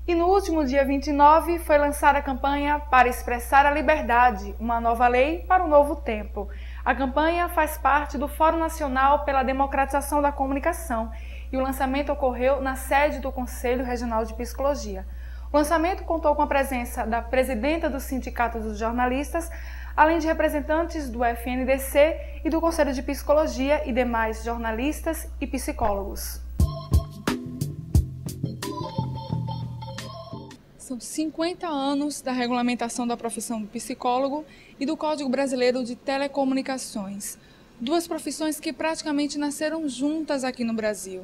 E no último dia 29 foi lançada a campanha Para Expressar a Liberdade, uma nova lei para um novo tempo. A campanha faz parte do Fórum Nacional pela Democratização da Comunicação e o lançamento ocorreu na sede do Conselho Regional de Psicologia. O lançamento contou com a presença da presidenta do Sindicato dos Jornalistas, além de representantes do FNDC e do Conselho de Psicologia e demais jornalistas e psicólogos. São 50 anos da regulamentação da profissão do psicólogo e do Código Brasileiro de Telecomunicações, duas profissões que praticamente nasceram juntas aqui no Brasil.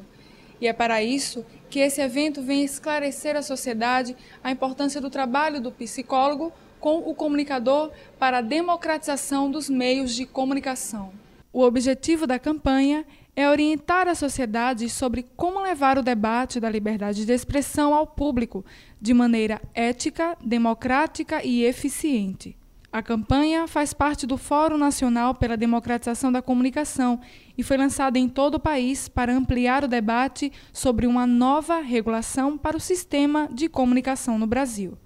E é para isso que esse evento vem esclarecer à sociedade a importância do trabalho do psicólogo com o comunicador para a democratização dos meios de comunicação. O objetivo da campanha é orientar a sociedade sobre como levar o debate da liberdade de expressão ao público de maneira ética, democrática e eficiente. A campanha faz parte do Fórum Nacional pela Democratização da Comunicação e foi lançada em todo o país para ampliar o debate sobre uma nova regulação para o sistema de comunicação no Brasil.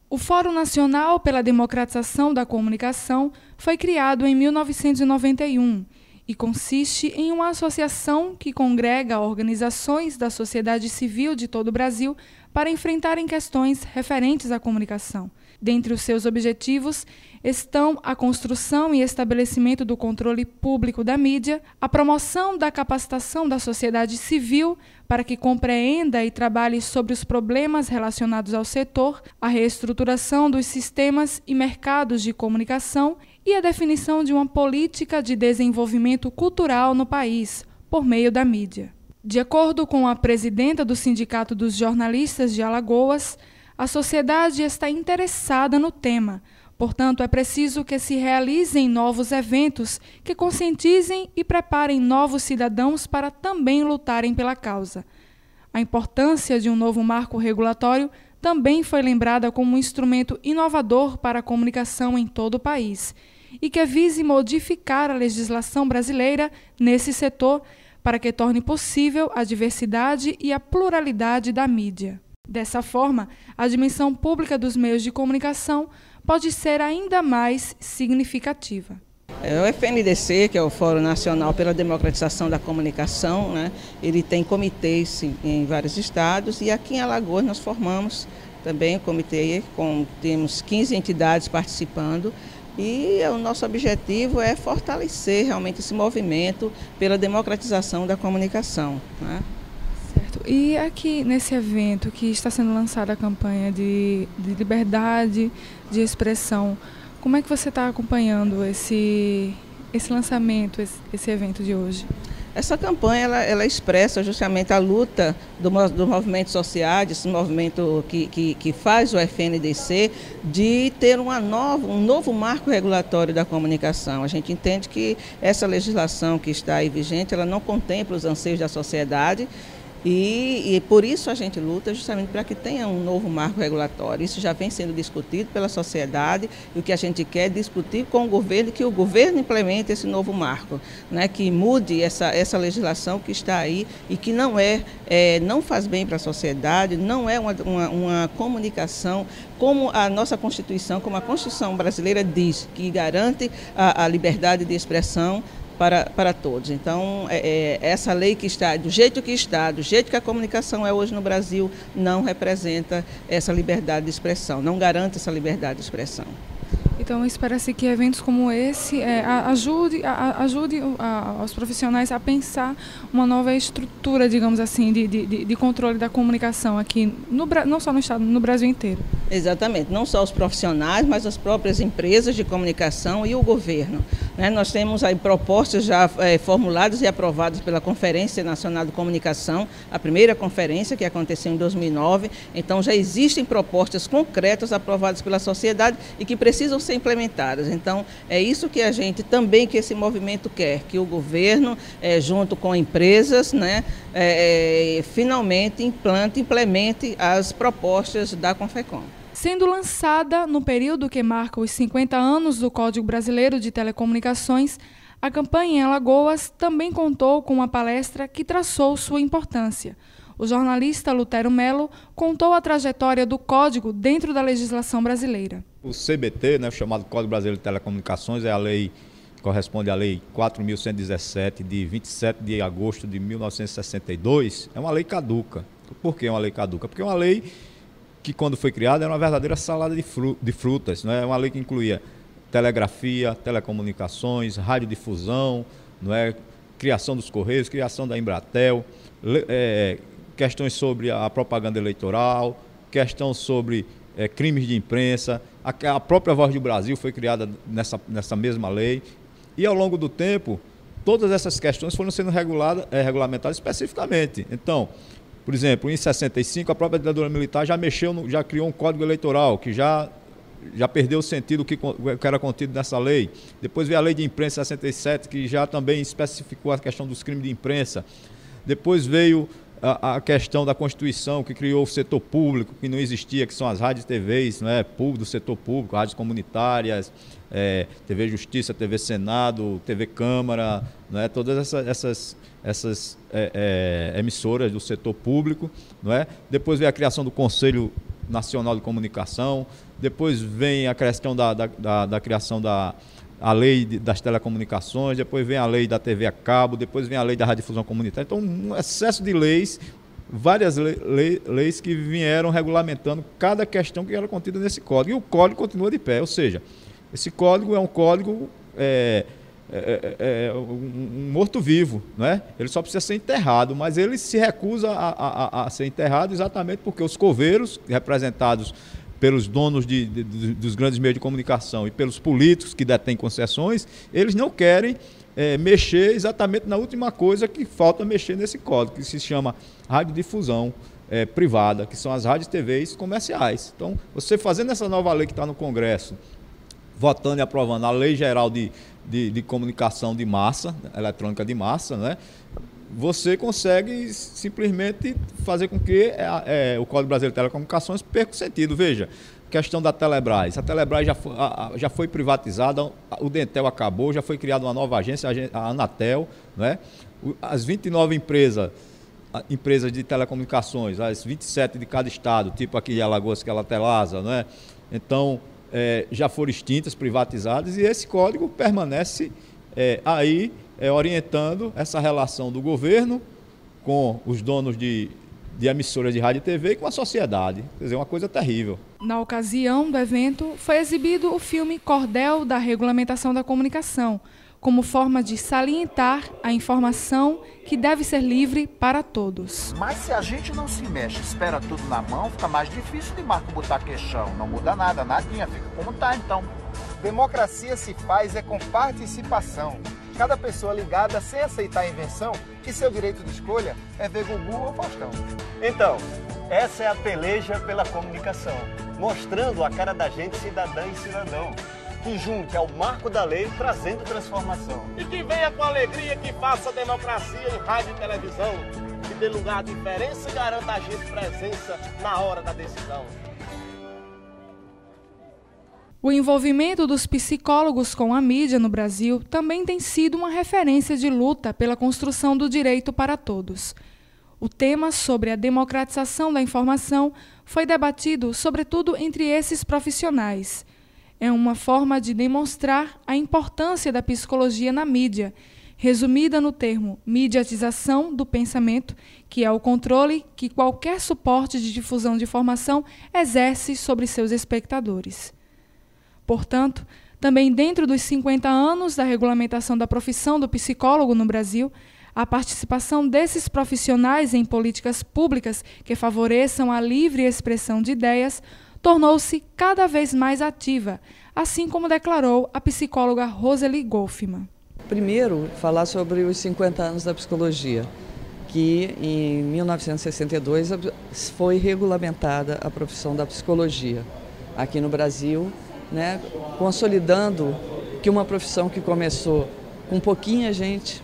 O Fórum Nacional pela Democratização da Comunicação foi criado em 1991 e consiste em uma associação que congrega organizações da sociedade civil de todo o Brasil para enfrentarem questões referentes à comunicação. Dentre os seus objetivos estão a construção e estabelecimento do controle público da mídia, a promoção da capacitação da sociedade civil para que compreenda e trabalhe sobre os problemas relacionados ao setor, a reestruturação dos sistemas e mercados de comunicação e a definição de uma política de desenvolvimento cultural no país, por meio da mídia. De acordo com a presidenta do Sindicato dos Jornalistas de Alagoas, a sociedade está interessada no tema, portanto, é preciso que se realizem novos eventos que conscientizem e preparem novos cidadãos para também lutarem pela causa. A importância de um novo marco regulatório também foi lembrada como um instrumento inovador para a comunicação em todo o país e que vise modificar a legislação brasileira nesse setor para que torne possível a diversidade e a pluralidade da mídia. Dessa forma, a dimensão pública dos meios de comunicação pode ser ainda mais significativa. O FNDC, que é o Fórum Nacional pela Democratização da Comunicação, né, ele tem comitês em vários estados e aqui em Alagoas nós formamos também o comitê, temos 15 entidades participando e o nosso objetivo é fortalecer realmente esse movimento pela democratização da comunicação, né? E aqui nesse evento que está sendo lançada a campanha de liberdade de expressão, como é que você está acompanhando esse lançamento, esse evento de hoje? Essa campanha ela expressa justamente a luta dos movimentos sociais, desse movimento que faz o FNDC, de ter um novo marco regulatório da comunicação. A gente entende que essa legislação que está aí vigente, ela não contempla os anseios da sociedade. E por isso a gente luta justamente para que tenha um novo marco regulatório. Isso já vem sendo discutido pela sociedade e o que a gente quer é discutir com o governo, que o governo implemente esse novo marco, né, que mude essa legislação que está aí e que não faz bem para a sociedade, não é uma comunicação como a nossa Constituição, como a Constituição brasileira diz, que garante a liberdade de expressão para todos. Então, essa lei que está, do jeito que a comunicação é hoje no Brasil, não representa essa liberdade de expressão, não garante essa liberdade de expressão. Então, espera-se que eventos como esse ajude os profissionais a pensar uma nova estrutura, digamos assim, de controle da comunicação aqui, não só no estado, no Brasil inteiro. Exatamente, não só os profissionais, mas as próprias empresas de comunicação e o governo. Nós temos aí propostas já formuladas e aprovadas pela Conferência Nacional de Comunicação, a primeira conferência que aconteceu em 2009, então já existem propostas concretas aprovadas pela sociedade e que precisam ser implementadas. Então, é isso que a gente também, que esse movimento quer, que o governo, junto com empresas, né, finalmente implemente as propostas da Confecom. Sendo lançada no período que marca os 50 anos do Código Brasileiro de Telecomunicações, a campanha em Alagoas também contou com uma palestra que traçou sua importância. O jornalista Lutero Melo contou a trajetória do Código dentro da legislação brasileira. O CBT, né, o chamado Código Brasileiro de Telecomunicações, é a lei, corresponde à Lei 4.117, de 27 de agosto de 1962, é uma lei caduca. Por que é uma lei caduca? Porque é uma lei que, quando foi criada, era uma verdadeira salada de frutas, né? É uma lei que incluía telegrafia, telecomunicações, radiodifusão, não é? Criação dos Correios, criação da Embratel, questões sobre a propaganda eleitoral, questão sobre crimes de imprensa, a própria Voz do Brasil foi criada nessa mesma lei, e ao longo do tempo, todas essas questões foram sendo regulamentadas especificamente. Então, por exemplo, em 65, a própria ditadura militar já criou um código eleitoral, que já perdeu o sentido que era contido nessa lei. Depois veio a lei de imprensa 67, que já também especificou a questão dos crimes de imprensa. Depois veio a questão da Constituição, que criou o setor público, que não existia, que são as rádios e TVs, né, do setor público, rádios comunitárias, TV Justiça, TV Senado, TV Câmara, né, todas essas emissoras do setor público. Não é? Depois veio a criação do Conselho Nacional de Comunicação, depois vem a questão da criação da lei das telecomunicações, depois vem a lei da TV a cabo, depois vem a lei da radiodifusão comunitária. Então, um excesso de leis, várias leis que vieram regulamentando cada questão que era contida nesse código. E o código continua de pé, ou seja, esse código é um código um morto-vivo, né? Ele só precisa ser enterrado, mas ele se recusa a ser enterrado exatamente porque os coveiros, representados pelos donos dos grandes meios de comunicação e pelos políticos que detêm concessões, eles não querem mexer exatamente na última coisa que falta mexer nesse código, que se chama radiodifusão privada, que são as rádios e TVs comerciais. Então, você fazendo essa nova lei que está no Congresso, votando e aprovando a Lei Geral de Comunicação de Massa, eletrônica de massa, né? Você consegue simplesmente fazer com que o Código Brasileiro de Telecomunicações perca o sentido. Veja, questão da Telebrás. A Telebrás já foi privatizada, o Dentel acabou, já foi criada uma nova agência, a Anatel, né? As 29 empresas de telecomunicações, as 27 de cada estado, tipo aqui de Alagoas, que é a Telasa, né? Então, já foram extintas, privatizadas, e esse código permanece aí orientando essa relação do governo com os donos de emissoras de rádio e TV e com a sociedade. Quer dizer, uma coisa terrível. Na ocasião do evento, foi exibido o filme Cordel da Regulamentação da Comunicação, como forma de salientar a informação que deve ser livre para todos. Mas se a gente não se mexe, espera tudo na mão, fica mais difícil de Marco botar queixão. Não muda nada, nadinha, fica como tá então. Democracia se faz com participação. Cada pessoa ligada sem aceitar a invenção que seu direito de escolha é ver Gugu ou Faustão. Então, essa é a peleja pela comunicação, mostrando a cara da gente cidadã e cidadão, que junte ao marco da lei trazendo transformação. E que venha com alegria que faça a democracia em rádio e televisão, que dê lugar à diferença e garanta a gente presença na hora da decisão. O envolvimento dos psicólogos com a mídia no Brasil também tem sido uma referência de luta pela construção do direito para todos. O tema sobre a democratização da informação foi debatido sobretudo entre esses profissionais. É uma forma de demonstrar a importância da psicologia na mídia, resumida no termo mediatização do pensamento, que é o controle que qualquer suporte de difusão de informação exerce sobre seus espectadores. Portanto, também dentro dos 50 anos da regulamentação da profissão do psicólogo no Brasil, a participação desses profissionais em políticas públicas que favoreçam a livre expressão de ideias tornou-se cada vez mais ativa, assim como declarou a psicóloga Roseli Golfman. Primeiro, falar sobre os 50 anos da psicologia, que em 1962 foi regulamentada a profissão da psicologia aqui no Brasil, né, consolidando que uma profissão que começou com pouquinha gente,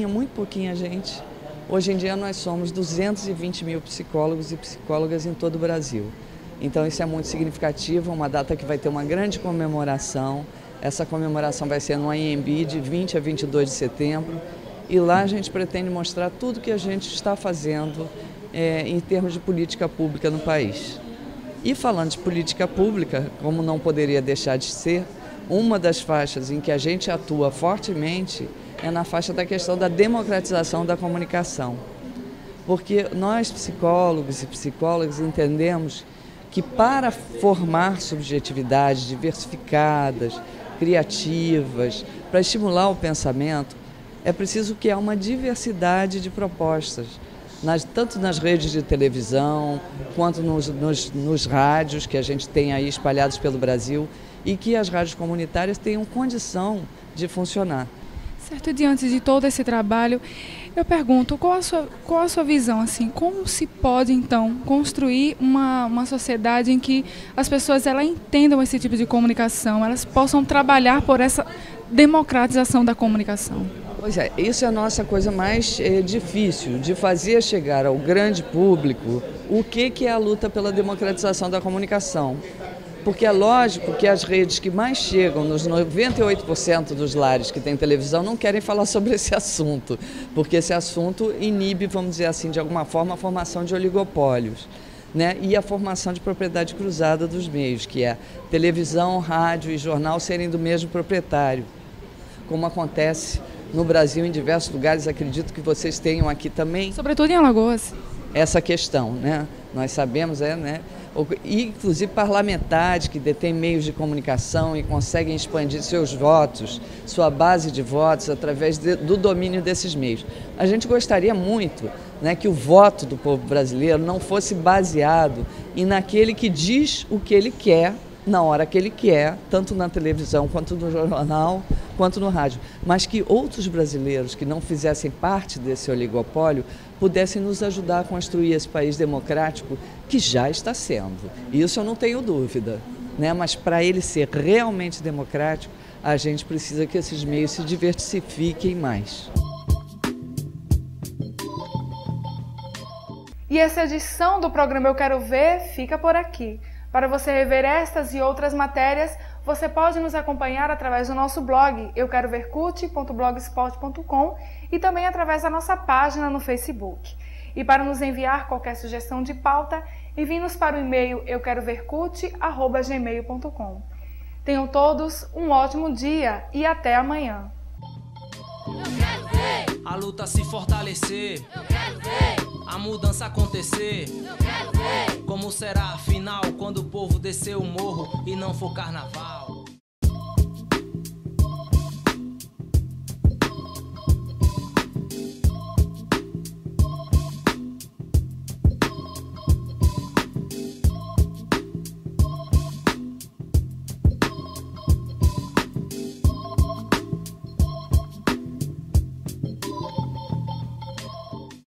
muito pouquinha gente, hoje em dia nós somos 220 mil psicólogos e psicólogas em todo o Brasil. Então isso é muito significativo, uma data que vai ter uma grande comemoração. Essa comemoração vai ser no AMB de 20 a 22 de setembro e lá a gente pretende mostrar tudo que a gente está fazendo em termos de política pública no país. E falando de política pública, como não poderia deixar de ser, uma das faixas em que a gente atua fortemente é na faixa da questão da democratização da comunicação. Porque nós, psicólogos e psicólogas, entendemos que para formar subjetividades diversificadas, criativas, para estimular o pensamento, é preciso que há uma diversidade de propostas, tanto nas redes de televisão, quanto nos rádios que a gente tem aí espalhados pelo Brasil, e que as rádios comunitárias tenham condição de funcionar. Certo, e diante de todo esse trabalho, eu pergunto, qual a sua visão, assim, como se pode, então, construir uma sociedade em que as pessoas entendam esse tipo de comunicação, elas possam trabalhar por essa democratização da comunicação? Pois é, isso é a nossa coisa mais difícil, de fazer chegar ao grande público o que é a luta pela democratização da comunicação. Porque é lógico que as redes que mais chegam, nos 98% dos lares que têm televisão, não querem falar sobre esse assunto, porque esse assunto inibe, vamos dizer assim, de alguma forma, a formação de oligopólios, né? E a formação de propriedade cruzada dos meios, que é televisão, rádio e jornal serem do mesmo proprietário, como acontece no Brasil em diversos lugares, acredito que vocês tenham aqui também. Sobretudo em Alagoas. Essa questão, né? Nós sabemos, né? Inclusive parlamentares que detêm meios de comunicação e conseguem expandir seus votos, sua base de votos, através do domínio desses meios. A gente gostaria muito, né, que o voto do povo brasileiro não fosse baseado naquele que diz o que ele quer, na hora que ele quer, tanto na televisão, quanto no jornal, quanto no rádio, mas que outros brasileiros que não fizessem parte desse oligopólio pudessem nos ajudar a construir esse país democrático que já está sendo. Isso eu não tenho dúvida, né? Mas para ele ser realmente democrático, a gente precisa que esses meios se diversifiquem mais. E essa edição do programa Eu Quero Ver fica por aqui. Para você rever estas e outras matérias, você pode nos acompanhar através do nosso blog euquerovercute.blogspot.com e também através da nossa página no Facebook. E para nos enviar qualquer sugestão de pauta, envie-nos para o e-mail euquerovercute@gmail.com. Tenham todos um ótimo dia e até amanhã. Eu quero ver a luta se fortalecer. Eu quero ver a mudança acontecer. Eu quero ver como será a final quando o povo descer o morro e não for carnaval.